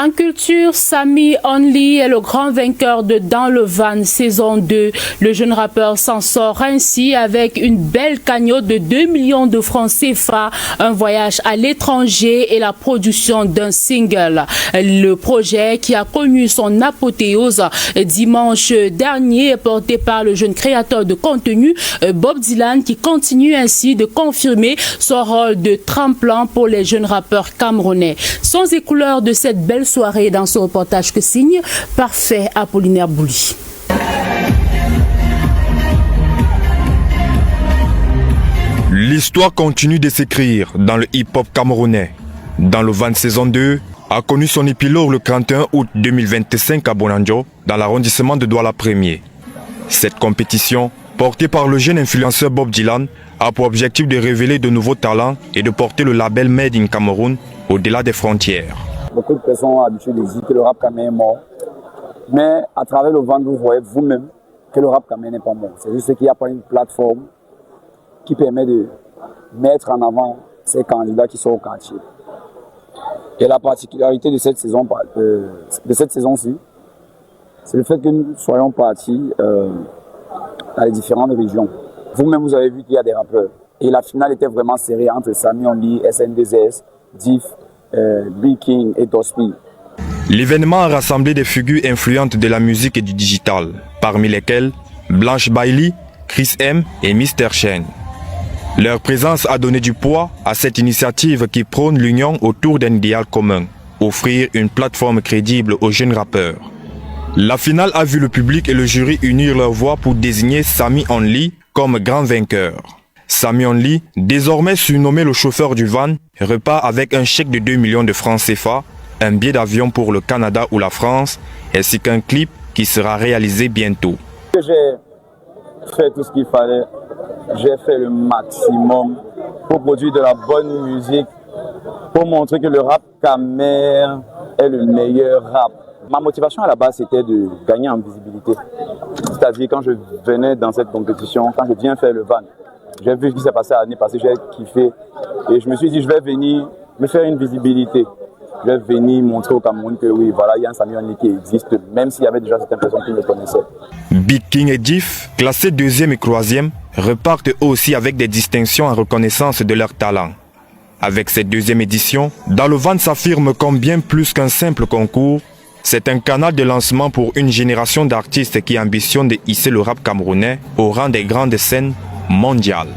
En culture, Sami Only est le grand vainqueur de Dans le Van saison 2. Le jeune rappeur s'en sort ainsi avec une belle cagnotte de 2 millions de francs CFA, un voyage à l'étranger et la production d'un single. Le projet qui a connu son apothéose dimanche dernier est porté par le jeune créateur de contenu Bob Dylan qui continue ainsi de confirmer son rôle de tremplin pour les jeunes rappeurs camerounais. Sons et couleurs de cette belle soirée dans ce reportage que signe Parfait Apollinaire Bouli. L'histoire continue de s'écrire dans le hip-hop camerounais. Dans le Van saison 2 a connu son épilogue le 31 août 2025 à Bonanjo, dans l'arrondissement de Douala-Premier. Cette compétition, portée par le jeune influenceur Bob Dylan, a pour objectif de révéler de nouveaux talents et de porter le label Made in Cameroun au-delà des frontières. Beaucoup de personnes ont l'habitude de dire que le rap camerounais est mort. Mais à travers le Van, vous voyez vous-même que le rap camerounais n'est pas mort. C'est juste qu'il n'y a pas une plateforme qui permet de mettre en avant ces candidats qui sont au quartier. Et la particularité de cette saison, ci c'est le fait que nous soyons partis dans les différentes régions. Vous-même, vous avez vu qu'il y a des rappeurs. Et la finale était vraiment serrée entre Sami Only, SN2S, Diff, Big King et Tospi. L'événement a rassemblé des figures influentes de la musique et du digital, parmi lesquelles Blanche Bailey, Chris M et Mr. Chen. Leur présence a donné du poids à cette initiative qui prône l'union autour d'un idéal commun, offrir une plateforme crédible aux jeunes rappeurs. La finale a vu le public et le jury unir leurs voix pour désigner Sami Only comme grand vainqueur. Sami Only, désormais surnommé le chauffeur du van, repart avec un chèque de 2 millions de francs CFA, un billet d'avion pour le Canada ou la France, ainsi qu'un clip qui sera réalisé bientôt. J'ai fait tout ce qu'il fallait, j'ai fait le maximum pour produire de la bonne musique, pour montrer que le rap camer est le meilleur rap. Ma motivation à la base, c'était de gagner en visibilité. C'est-à-dire quand je venais dans cette compétition, quand je viens faire le van, j'ai vu ce qui s'est passé l'année passée, j'ai kiffé. Et je me suis dit, je vais venir me faire une visibilité. Je vais venir montrer au Cameroun que oui, voilà, il y a un Sami Only qui existe, même s'il y avait déjà certaines personnes qui me connaissaient. Big King et Diff, classés 2e et 3e, repartent eux aussi avec des distinctions en reconnaissance de leur talent. Avec cette 2e édition, Dans le Van s'affirme comme bien plus qu'un simple concours. C'est un canal de lancement pour une génération d'artistes qui ambitionnent de hisser le rap camerounais au rang des grandes scènes mondiales.